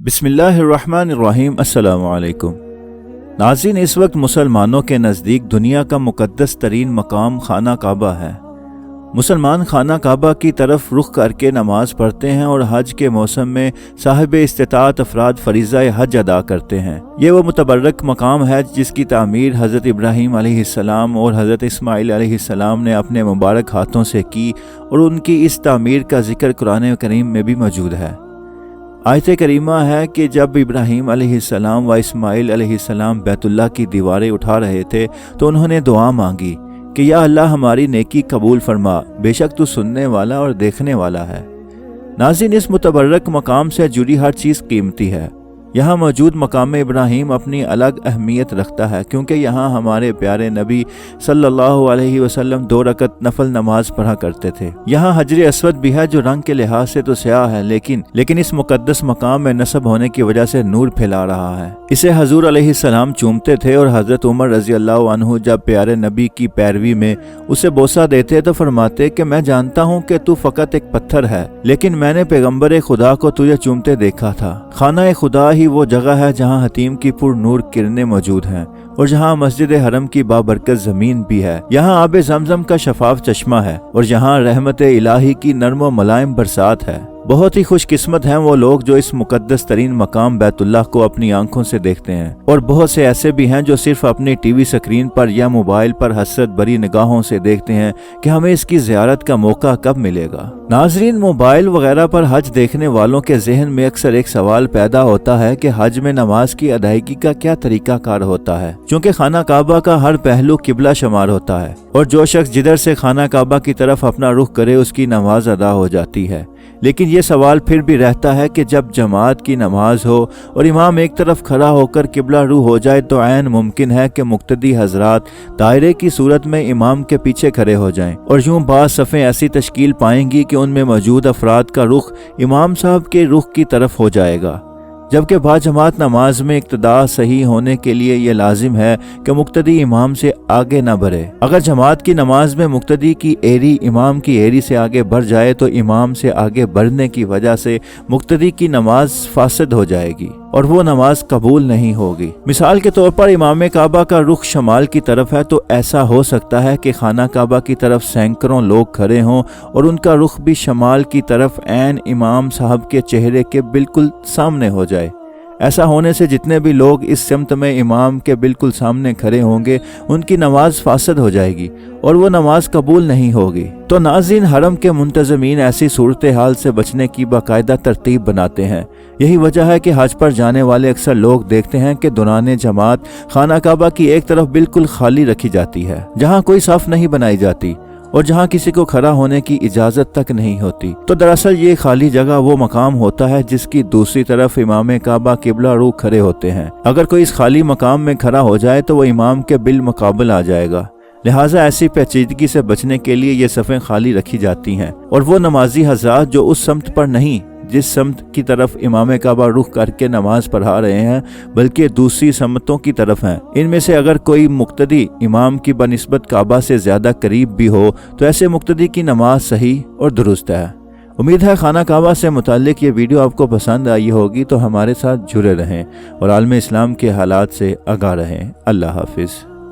बिस्मिल्लाहिर्रहमानिर्रहीम। अस्सलामु अलैकुम नाज़रीन, इस वक्त मुसलमानों के नज़दीक दुनिया का मुक़द्दस तरीन मकाम खाना काबा है। मुसलमान खाना काबा की तरफ रुख करके नमाज पढ़ते हैं और हज के मौसम में साहिब इस्तिताअत अफराद फ़रीज़ा हज अदा करते हैं। ये वो मुतबर्रक मकाम है जिसकी तामीर हज़रत इब्राहीम अलैहिस्सलाम और हज़रत इस्माईल अलैहिस्सलाम ने अपने मुबारक हाथों से की और उनकी इस तामीर का ज़िक्र कुरान करीम में भी मौजूद है। आयत करीमा है कि जब इब्राहीम अलैहिस्सलाम व इस्माईल अलैहिस्सलाम बैतुल्लाह की दीवारें उठा रहे थे तो उन्होंने दुआ मांगी कि या अल्लाह हमारी नेकी कबूल फरमा, बेशक तू सुनने वाला और देखने वाला है। नाज़रीन, इस मुतबर्रक मकाम से जुड़ी हर चीज़ कीमती है। यहाँ मौजूद मकाम इब्राहीम अपनी अलग अहमियत रखता है क्योंकि यहाँ हमारे प्यारे नबी सल्लल्लाहु अलैहि वसल्लम 2 रकत नफल नमाज पढ़ा करते थे। यहाँ हजर अस्वद भी है जो रंग के लिहाज से तो स्याह है लेकिन इस मुकद्दस मकाम में नस्ब होने की वजह से नूर फैला रहा है। इसे हजूर अलैहिस्सलाम चूमते थे और हजरत उमर रजी अल्लाह अन्हु जब प्यारे नबी की पैरवी में उसे बोसा देते तो फरमाते कि मैं जानता हूँ कि तू फकत एक पत्थर है, लेकिन मैंने पैगम्बर खुदा को तुझे चूमते देखा था। खाना खुदा ही वो जगह है जहाँ हतीम की पुर नूर किरणें मौजूद हैं और जहाँ मस्जिद हरम की बाबरकत जमीन भी है। यहाँ आबे ज़मज़म का शफाफ चश्मा है और यहाँ रहमत इलाही की नर्म व मुलायम बरसात है। बहुत ही खुशकिस्मत हैं वो लोग जो इस मुकद्दस तरीन मकाम बैतुल्लाह को अपनी आंखों से देखते हैं और बहुत से ऐसे भी हैं जो सिर्फ अपनी टीवी स्क्रीन पर या मोबाइल पर हसरत भरी निगाहों से देखते हैं कि हमें इसकी ज़ियारत का मौका कब मिलेगा। नाज़रीन, मोबाइल वगैरह पर हज देखने वालों के जहन में अक्सर एक सवाल पैदा होता है कि हज में नमाज की अदायगी का क्या तरीका कार होता है, क्योंकि खाना काबा का हर पहलू किबला शुमार होता है और जो शख्स जिधर से खाना काबा की तरफ अपना रुख करे उसकी नमाज अदा हो जाती है। लेकिन ये सवाल फिर भी रहता है कि जब जमात की नमाज हो और इमाम एक तरफ खड़ा होकर किबला रू हो जाए तो ऐन मुमकिन है कि मुक्तदी हजरात दायरे की सूरत में इमाम के पीछे खड़े हो जाएं और यूं बाज़ सफ़ें ऐसी तश्कील पाएंगी कि उनमें मौजूद अफराद का रुख इमाम साहब के रुख की तरफ हो जाएगा। जबकि बाजमात नमाज में इक्तदा सही होने के लिए ये लाजिम है कि मुक्तदी इमाम से आगे न बढ़े। अगर जमात की नमाज में मुक्तदी की एरी इमाम की एरी से आगे बढ़ जाए तो इमाम से आगे बढ़ने की वजह से मुक्तदी की नमाज फासद हो जाएगी और वो नमाज कबूल नहीं होगी। मिसाल के तौर पर इमाम काबा का रुख शमाल की तरफ है तो ऐसा हो सकता है कि खाना काबा की तरफ सैकड़ों लोग खड़े हों और उनका रुख भी शमाल की तरफ ऐन इमाम साहब के चेहरे के बिल्कुल सामने हो जाए। ऐसा होने से जितने भी लोग इस सिमत में इमाम के बिल्कुल सामने खड़े होंगे उनकी नमाज फासद हो जाएगी और वो नमाज कबूल नहीं होगी। तो नाज़रीन, हरम के मुंतज़मीन ऐसी सूरत हाल से बचने की बाकायदा तरतीब बनाते हैं। यही वजह है कि हज पर जाने वाले अक्सर लोग देखते हैं कि दौरान जमात खाना काबा की एक तरफ बिल्कुल खाली रखी जाती है जहाँ कोई साफ नहीं बनाई जाती और जहाँ किसी को खड़ा होने की इजाज़त तक नहीं होती। तो दरअसल ये खाली जगह वो मकाम होता है जिसकी दूसरी तरफ इमाम काबा किबला रू खड़े होते हैं। अगर कोई इस खाली मकाम में खड़ा हो जाए तो वो इमाम के बिल मुकाबल आ जाएगा। लिहाजा ऐसी पेचीदगी से बचने के लिए ये सफ़ें खाली रखी जाती हैं और वो नमाजी हज़रात जो उस समत पर नहीं जिस समत की तरफ इमाम काबा रुख करके नमाज पढ़ा रहे हैं बल्कि दूसरी समतों की तरफ हैं, इनमें से अगर कोई मुक्तदी इमाम की बनिस्बत काबा से ज़्यादा करीब भी हो तो ऐसे मुक्तदी की नमाज सही और दुरुस्त है। उम्मीद है खाना काबा से मुताल्लिक ये वीडियो आपको पसंद आई होगी, तो हमारे साथ जुड़े रहें और आलम इस्लाम के हालात से आगाह रहें। अल्लाह हाफिज़।